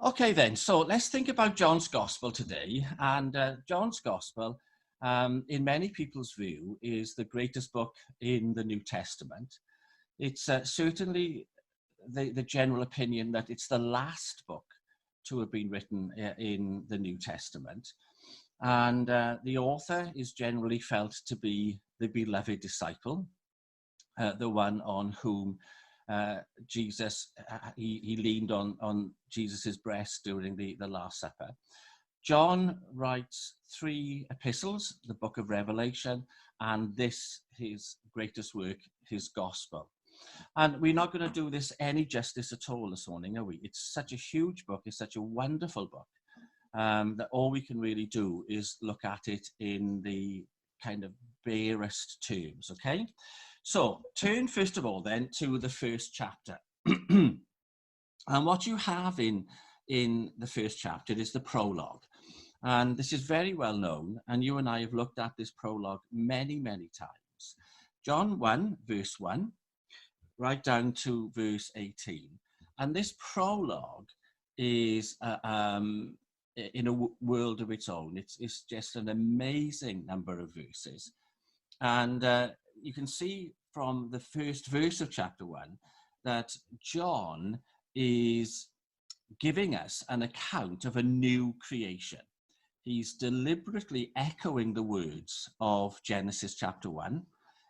Okay then, so let's think about John's Gospel today. And John's Gospel, in many people's view, is the greatest book in the New Testament. It's certainly the general opinion that it's the last book to have been written in the New Testament. And the author is generally felt to be the beloved disciple, the one on whom Jesus, he leaned on Jesus's breast during the Last Supper. John writes 3 epistles, the book of Revelation, and this, his greatest work, his gospel. And we're not going to do this any justice at all this morning, are we? It's such a huge book, it's such a wonderful book, that all we can really do is look at it in the kind of barest terms, okay? So turn first of all then to the first chapter. And what you have in the first chapter is the prologue. And this is very well known, and you and I have looked at this prologue many, many times. John 1, verse 1, right down to verse 18. And this prologue is in a world of its own. It's just an amazing number of verses. And you can see from the first verse of chapter 1 that John is giving us an account of a new creation. He's deliberately echoing the words of Genesis chapter 1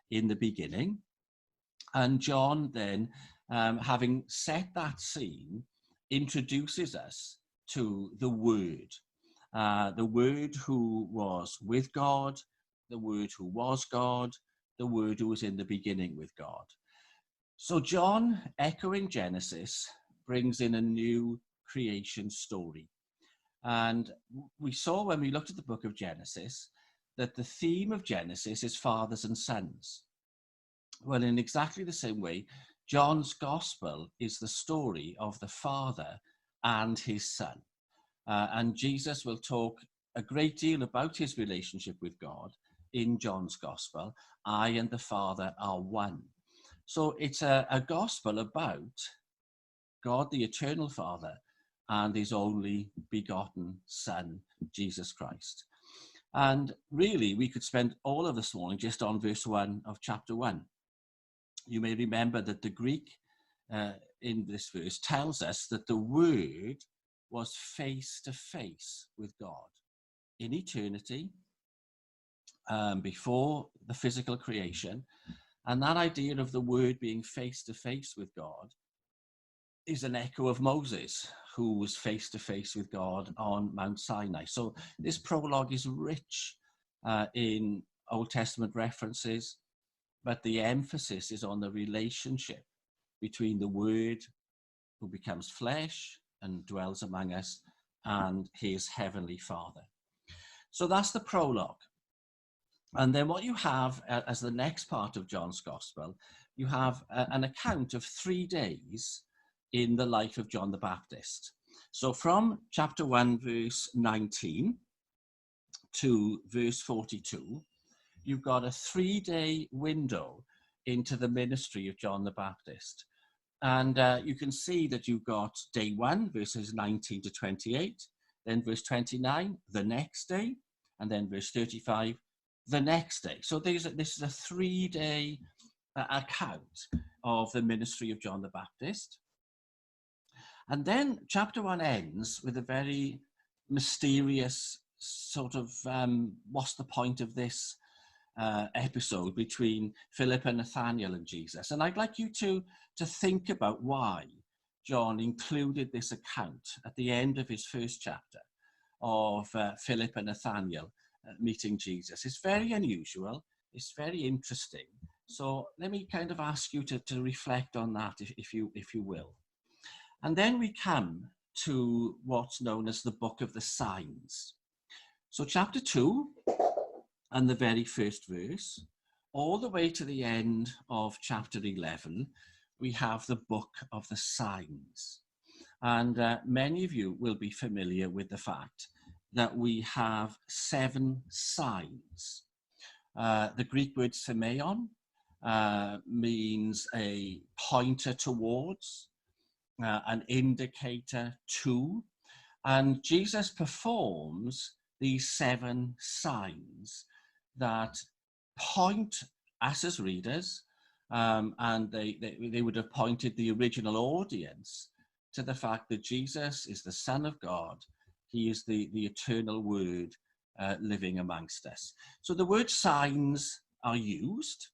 in the beginning. And John then, having set that scene, introduces us to the Word who was with God, the Word who was God, the Word who was in the beginning with God. So John, echoing Genesis, brings in a new creation story. And we saw when we looked at the book of Genesis that the theme of Genesis is fathers and sons. Well, in exactly the same way, John's Gospel is the story of the Father and his Son. And Jesus will talk a great deal about his relationship with God in John's Gospel. I and the Father are one. So it's a gospel about God, the eternal Father, and his only begotten Son, Jesus Christ. And really, we could spend all of this morning just on verse 1 of chapter 1. You may remember that the Greek in this verse tells us that the Word was face to face with God in eternity, before the physical creation. And that idea of the Word being face to face with God is an echo of Moses, who was face to face with God on Mount Sinai. So this prologue is rich in Old Testament references, but the emphasis is on the relationship between the Word who becomes flesh and dwells among us and his heavenly Father. So that's the prologue. And then what you have as the next part of John's Gospel, you have an account of 3 days in the life of John the Baptist. So from chapter 1, verse 19 to verse 42, you've got a 3-day window into the ministry of John the Baptist. And you can see that you've got day 1, verses 19 to 28, then verse 29, the next day, and then verse 35, the next day. So this is a 3-day account of the ministry of John the Baptist. And then chapter 1 ends with a very mysterious sort of, what's the point of this episode between Philip and Nathanael and Jesus? And I'd like you to think about why John included this account at the end of his first chapter of Philip and Nathanael meeting Jesus. It's very unusual. It's very interesting. So let me kind of ask you to reflect on that, if you will. And then we come to what's known as the book of the signs. So chapter 2 and the very first verse, all the way to the end of chapter 11, we have the book of the signs. And many of you will be familiar with the fact that we have 7 signs. The Greek word semeion means a pointer towards, an indicator to. And Jesus performs these 7 signs that point us as readers, and they would have pointed the original audience to the fact that Jesus is the Son of God. He is the eternal Word living amongst us. So the word signs are used.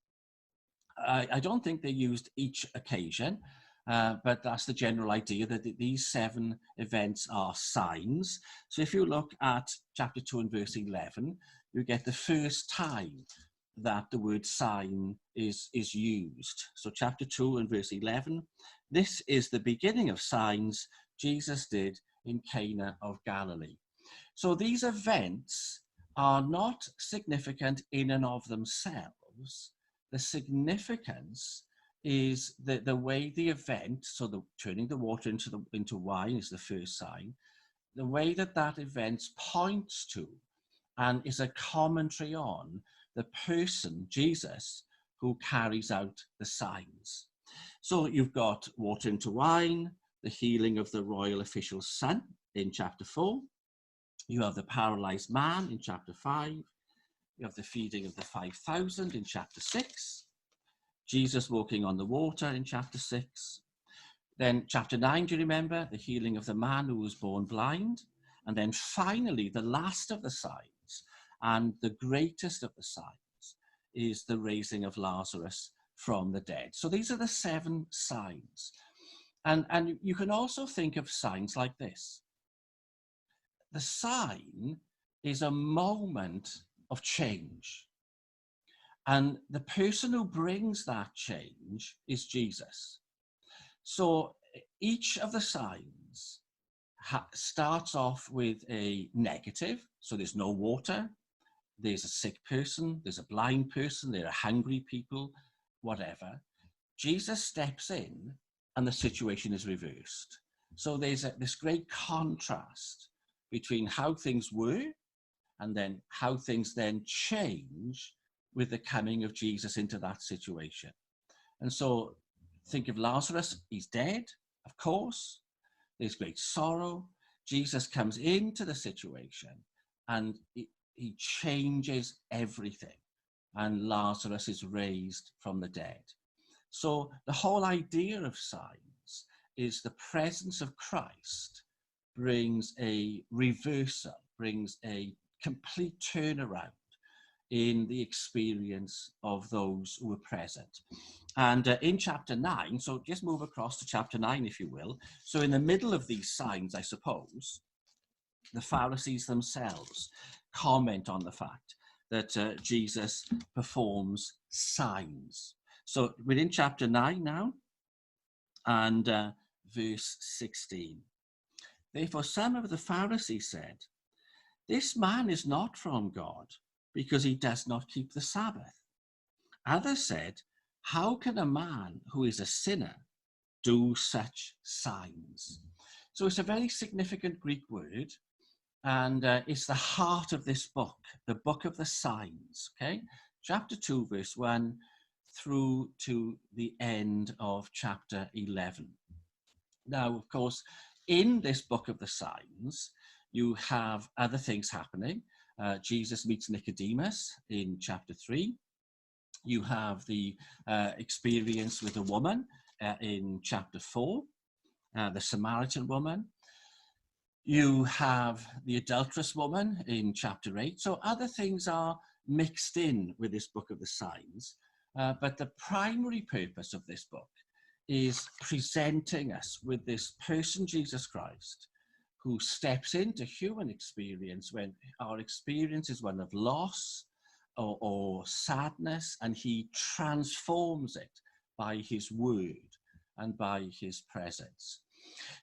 I don't think they're used each occasion, but that's the general idea, that these 7 events are signs. So if you look at chapter 2 and verse 11, you get the first time that the word sign is used. So chapter 2 and verse 11, this is the beginning of signs Jesus did in Cana of Galilee. So these events are not significant in and of themselves. The significance is the way the event, so the turning the water into wine is the first sign, the way that event points to and is a commentary on the person, Jesus, who carries out the signs. So you've got water into wine, the healing of the royal official's son in chapter 4. You have the paralyzed man in chapter 5. You have the feeding of the 5,000 in chapter 6. Jesus walking on the water in chapter 6. Then chapter 9, do you remember? The healing of the man who was born blind. And then finally, the last of the signs and the greatest of the signs is the raising of Lazarus from the dead. So these are the 7 signs. And you can also think of signs like this. The sign is a moment of change. And the person who brings that change is Jesus. So each of the signs starts off with a negative. So there's no water, there's a sick person, there's a blind person, there are hungry people, whatever. Jesus steps in and the situation is reversed. So there's this great contrast between how things were and then how things then change with the coming of Jesus into that situation. And so think of Lazarus, he's dead, of course. There's great sorrow. Jesus comes into the situation and he changes everything. And Lazarus is raised from the dead. So the whole idea of signs is the presence of Christ brings a reversal, brings a complete turnaround in the experience of those who were present. And in chapter 9, so just move across to chapter 9, if you will. So in the middle of these signs, I suppose, the Pharisees themselves comment on the fact that Jesus performs signs. So within chapter 9 now, and verse 16. Therefore some of the Pharisees said, "This man is not from God, because he does not keep the Sabbath." Others said, "How can a man who is a sinner do such signs?" So it's a very significant Greek word, and it's the heart of this book, the book of the signs, okay? Chapter 2, verse 1 through to the end of chapter 11. Now, of course, in this book of the signs, you have other things happening. Jesus meets Nicodemus in chapter 3. You have the experience with a woman in chapter 4, the Samaritan woman. You have the adulterous woman in chapter 8. So other things are mixed in with this book of the signs. But the primary purpose of this book is presenting us with this person, Jesus Christ, who steps into human experience when our experience is one of loss or sadness, and he transforms it by his word and by his presence.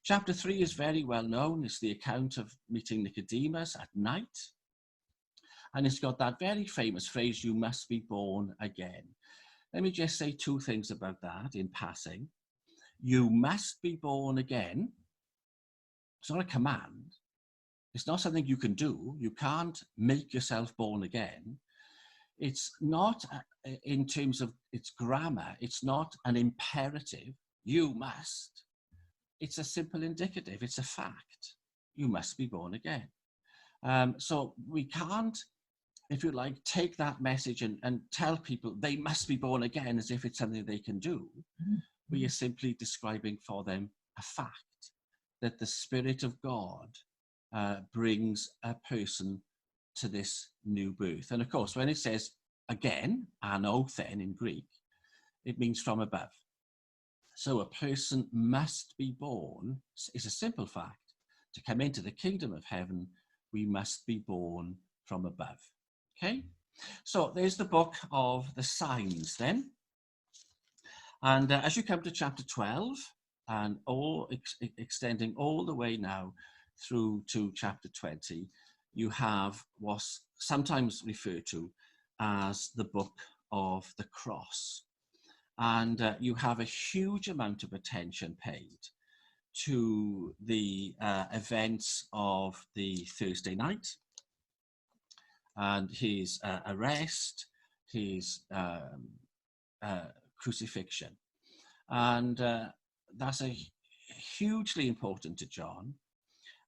Chapter 3 is very well known. It's the account of meeting Nicodemus at night. And it's got that very famous phrase, "You must be born again." Let me just say 2 things about that in passing. You must be born again. It's not a command. It's not something you can do. You can't make yourself born again. It's not, in terms of its grammar, it's not an imperative. You must. It's a simple indicative. It's a fact. you must be born again. So we can't, if you like, take that message and tell people they must be born again as if it's something they can do. We are simply describing for them a fact that the Spirit of God brings a person to this new birth. And of course, when it says again, anothen in Greek, it means from above. So a person must be born, is a simple fact. To come into the kingdom of heaven, we must be born from above. Okay? So there's the book of the signs then. And as you come to chapter 12, and all extending all the way now through to chapter 20, you have what's sometimes referred to as the book of the cross. And you have a huge amount of attention paid to the events of the Thursday night and his arrest, his crucifixion. And that's hugely important to John.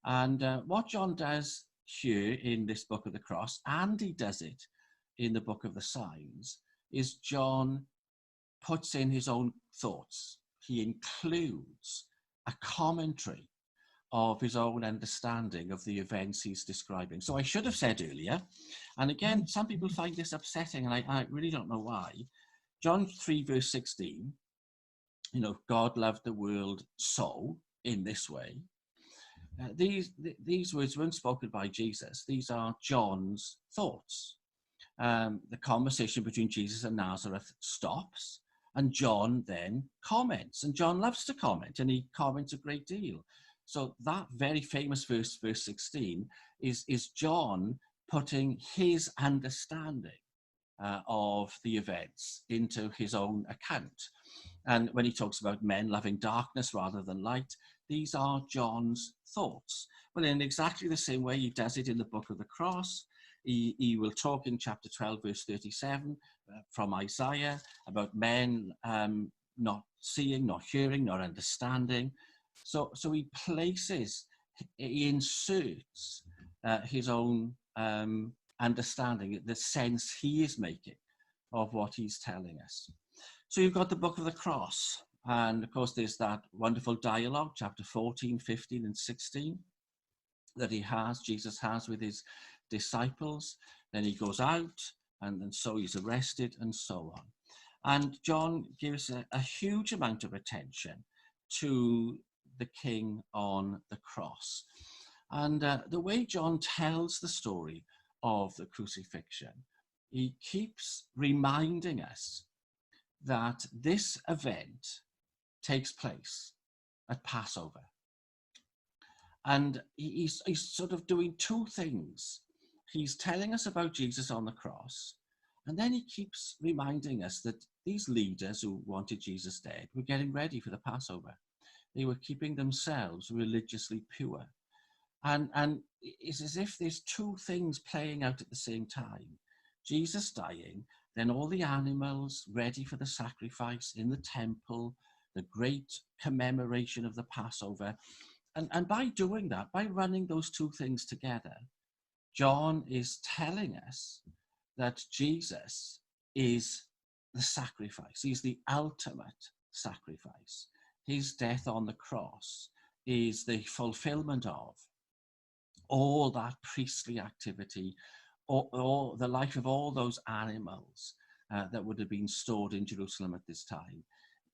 And what John does here in this book of the cross, and he does it in the book of the signs, is John puts in his own thoughts. He includes a commentary of his own understanding of the events he's describing. So I should have said earlier, and again, some people find this upsetting, and I really don't know why. John 3 verse 16, God loved the world so, in this way. These words weren't spoken by Jesus. These are John's thoughts. The conversation between Jesus and Nazareth stops, and John then comments. And John loves to comment, and he comments a great deal. So that very famous verse 16, is John putting his understanding of the events into his own account. And when he talks about men loving darkness rather than light, these are John's thoughts. Well, in exactly the same way he does it in the book of the cross. He will talk in chapter 12, verse 37 from Isaiah about men not seeing, not hearing, not understanding. So he places, he inserts his own understanding, the sense he is making of what he's telling us. So you've got the book of the cross. And of course, there's that wonderful dialogue, chapter 14, 15, and 16, that Jesus has with his disciples. Then he goes out, and so he's arrested, and so on. And John gives a huge amount of attention to the king on the cross. And the way John tells the story of the crucifixion, he keeps reminding us that this event takes place at Passover. And he's sort of doing two things. He's telling us about Jesus on the cross, and then he keeps reminding us that these leaders who wanted Jesus dead were getting ready for the Passover. They were keeping themselves religiously pure. And it's as if there's two things playing out at the same time. Jesus dying, then all the animals ready for the sacrifice in the temple, the great commemoration of the Passover. And by doing that, by running those two things together, John is telling us that Jesus is the sacrifice. He's the ultimate sacrifice. His death on the cross is the fulfillment of all that priestly activity, or the life of all those animals that would have been stored in Jerusalem at this time.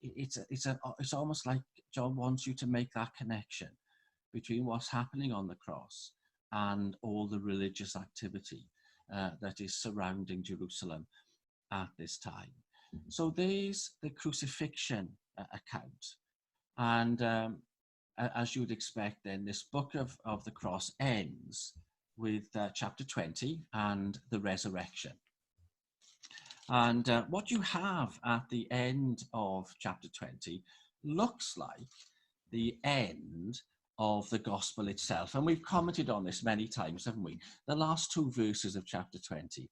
It's almost like John wants you to make that connection between what's happening on the cross and all the religious activity that is surrounding Jerusalem at this time. So there's the crucifixion account. And as you would expect, then this book of the cross ends with chapter 20 and the resurrection. And what you have at the end of chapter 20 looks like the end of the gospel itself. And we've commented on this many times, haven't we? The last two verses of chapter 20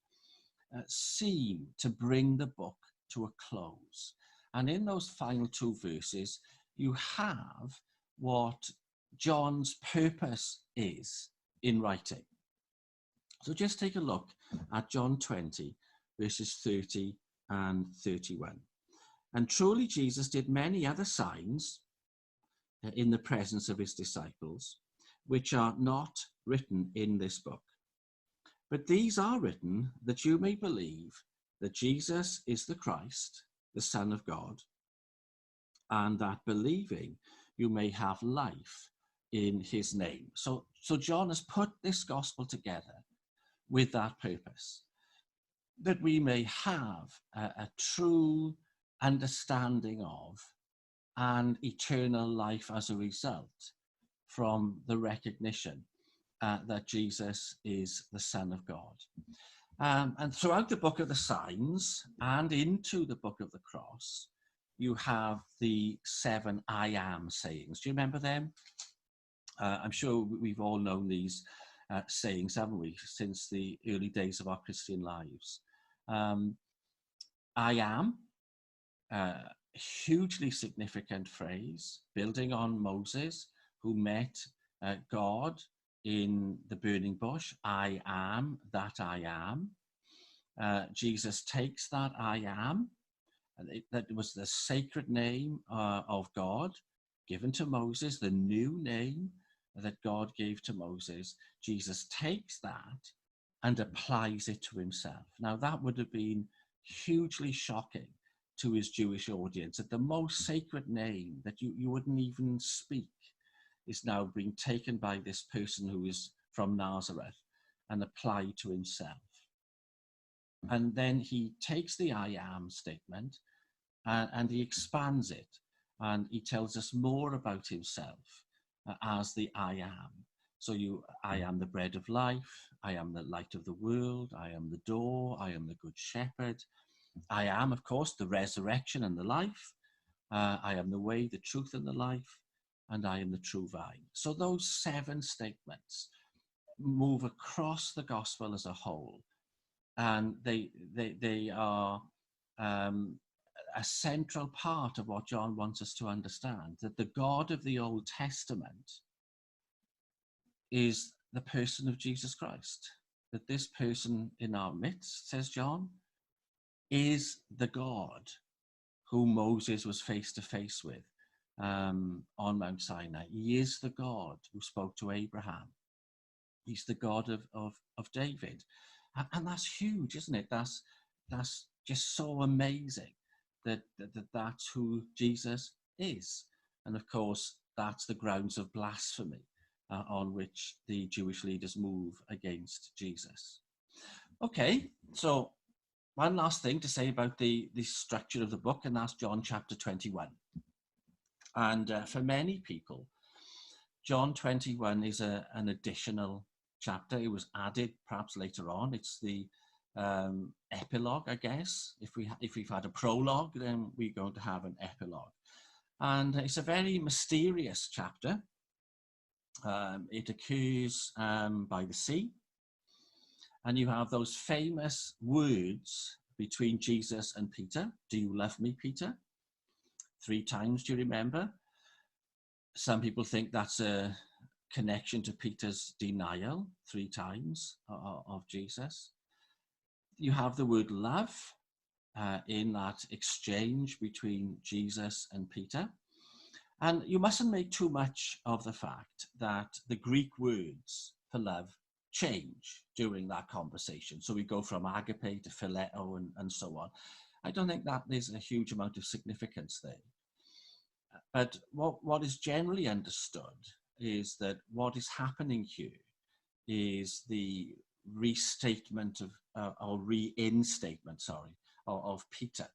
seem to bring the book to a close. And in those final two verses, you have what John's purpose is in writing. So just take a look at John 20, verses 30 and 31. And truly Jesus did many other signs in the presence of his disciples, which are not written in this book. But these are written that you may believe that Jesus is the Christ, the Son of God, and that believing you may have life in his name. So John has put this gospel together with that purpose, that we may have a true understanding of and eternal life as a result from the recognition that Jesus is the Son of God. And throughout the book of the signs and into the book of the cross, you have the 7 I am sayings. Do you remember them? I'm sure we've all known these sayings, haven't we, since the early days of our Christian lives. I am, hugely significant phrase, building on Moses, who met God in the burning bush. I am that I am. Jesus takes that I am, that was the sacred name of God given to Moses, the new name that God gave to Moses. Jesus takes that and applies it to himself. Now, that would have been hugely shocking to his Jewish audience, that the most sacred name that you wouldn't even speak is now being taken by this person who is from Nazareth and applied to himself. And then he takes the I am statement and he expands it, and he tells us more about himself as the I am. So I am the bread of life, I am the light of the world, I am the door, I am the good shepherd, I am, of course, the resurrection and the life, I am the way, the truth, and the life, and I am the true vine. So those 7 statements move across the gospel as a whole, and they are a central part of what John wants us to understand, that the God of the Old Testament is the person of Jesus Christ, that this person in our midst, says John, is the God who Moses was face to face with on Mount Sinai. He is the God who spoke to Abraham. He's the God of David. And that's huge, isn't it? That's just so amazing that's who Jesus is. And of course, that's the grounds of blasphemy on which the Jewish leaders move against Jesus. Okay, so one last thing to say about the structure of the book, and that's John chapter 21. And for many people, John 21 is an additional chapter. It was added perhaps later on. It's the epilogue, I guess. If we've had a prologue, then we're going to have an epilogue. And it's a very mysterious chapter. It occurs by the sea. And you have those famous words between Jesus and Peter. Do you love me, Peter? 3 times, do you remember? Some people think that's a connection to Peter's denial 3 times of Jesus. You have the word love in that exchange between Jesus and Peter. And you mustn't make too much of the fact that the Greek words for love change during that conversation. So we go from agape to phileo and so on. I don't think that there's a huge amount of significance there. But what is generally understood is that what is happening here is the restatement or reinstatement, of Peter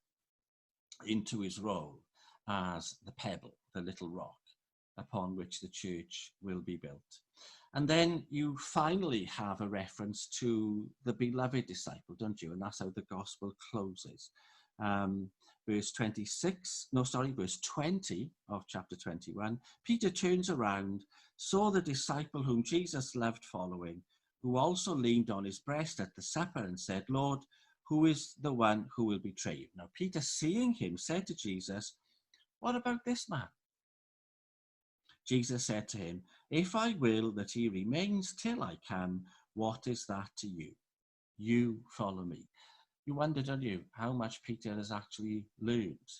into his role as the pebble, the little rock upon which the church will be built. And then you finally have a reference to the beloved disciple, don't you? And that's how the gospel closes. Verse 20 of chapter 21, Peter turns around, saw the disciple whom Jesus loved following, who also leaned on his breast at the supper and said, Lord, who is the one who will betray you? Now, Peter, seeing him, said to Jesus, what about this man? Jesus said to him, "If I will that he remains till I come, what is that to you? You follow me." You wonder, don't you, how much Peter has actually learned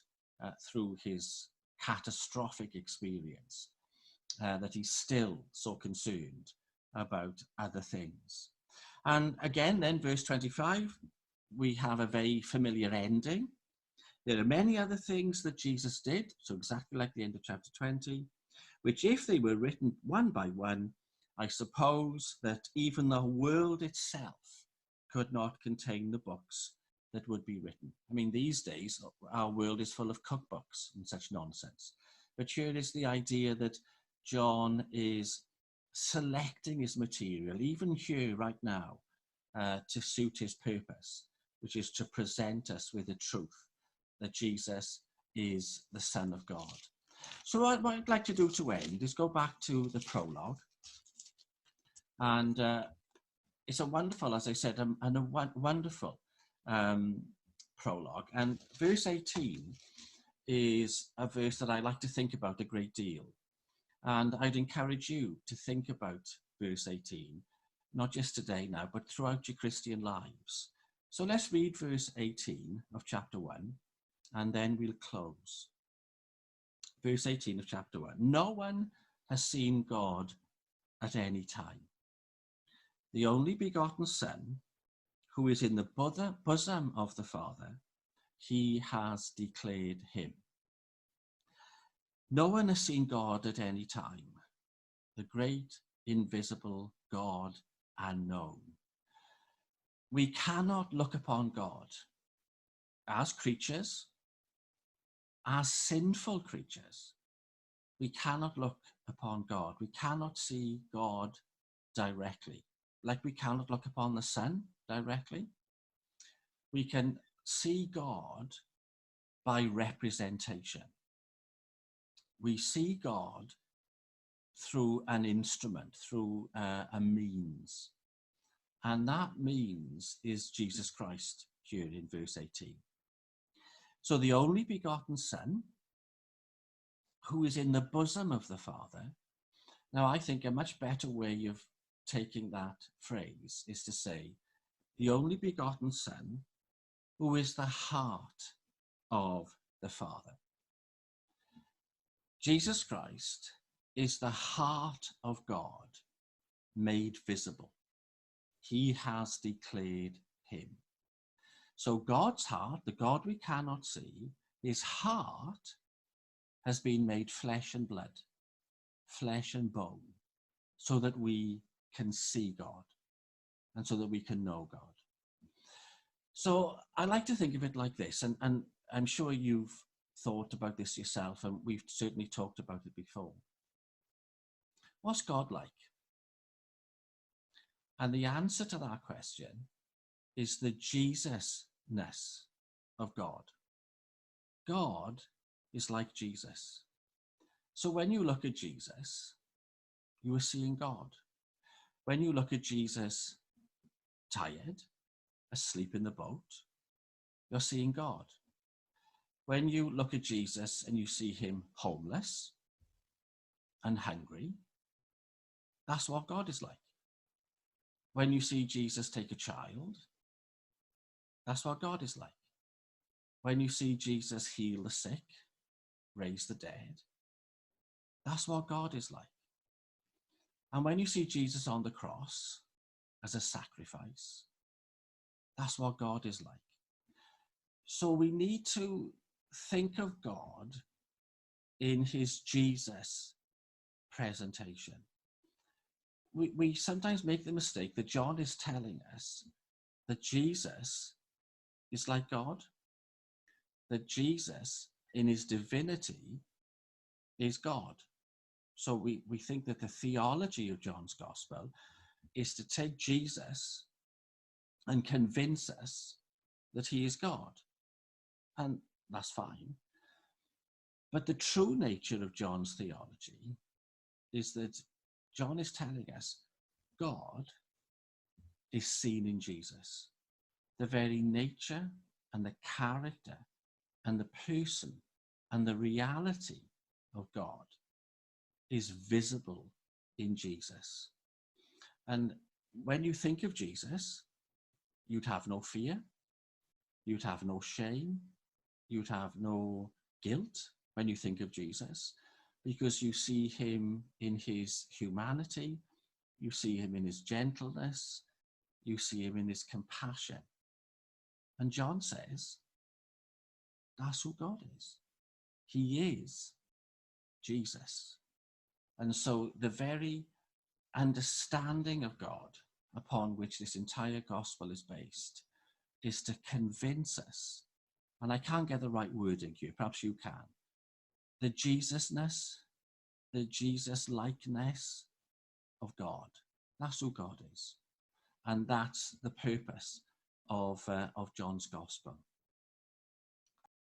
through his catastrophic experience, that he's still so concerned about other things. And again, then, verse 25, we have a very familiar ending. There are many other things that Jesus did, so exactly like the end of chapter 20, which if they were written one by one, I suppose that even the world itself could not contain the books that would be written. I mean, these days, our world is full of cookbooks and such nonsense. But here is the idea that John is selecting his material, even here right now, to suit his purpose, which is to present us with the truth that Jesus is the Son of God. So what I'd like to do to end is go back to the prologue. And it's a wonderful, as I said, and a wonderful prologue. And verse 18 is a verse that I like to think about a great deal. And I'd encourage you to think about verse 18, not just today now, but throughout your Christian lives. So let's read verse 18 of chapter 1, and then we'll close. Verse 18 of chapter 1. No one has seen God at any time. The only begotten Son, who is in the bosom of the Father, he has declared him. No one has seen God at any time, the great invisible God unknown. We cannot look upon God as creatures, as sinful creatures. We cannot look upon God. We cannot see God directly, like we cannot look upon the Son directly. We can see God by representation. We see God through an instrument, through a means. And that means is Jesus Christ here in verse 18. So the only begotten Son, who is in the bosom of the Father. Now, I think a much better way of taking that phrase is to say, the only begotten Son, who is the heart of the Father. Jesus Christ is the heart of God made visible. He has declared him. So God's heart, the God we cannot see, his heart has been made flesh and blood, flesh and bone, so that we can see God and so that we can know God. So I like to think of it like this, and I'm sure you've thought about this yourself, and we've certainly talked about it before. What's God like? And the answer to that question is the Jesus-ness of God. God is like Jesus. So when you look at Jesus, you are seeing God. When you look at Jesus tired, asleep in the boat, you're seeing God. When you look at Jesus and you see him homeless and hungry, that's what God is like. When you see Jesus take a child, that's what God is like. When you see Jesus heal the sick, raise the dead, that's what God is like. And when you see Jesus on the cross as a sacrifice, that's what God is like. So we need to think of God in his Jesus presentation. We sometimes make the mistake that John is telling us that Jesus is like God, that Jesus in his divinity is God. So we think that the theology of John's gospel is to take Jesus and convince us that he is God. And that's fine. But the true nature of John's theology is that John is telling us God is seen in Jesus. The very nature and the character and the person and the reality of God is visible in Jesus. And when you think of Jesus, you'd have no fear, you'd have no shame, you'd have no guilt when you think of Jesus, because you see him in his humanity, you see him in his gentleness, you see him in his compassion. And John says, that's who God is. He is Jesus. And so the very understanding of God upon which this entire gospel is based is to convince us, and I can't get the right wording here, perhaps you can, the Jesusness, the Jesus-likeness of God. That's who God is. And that's the purpose of John's gospel.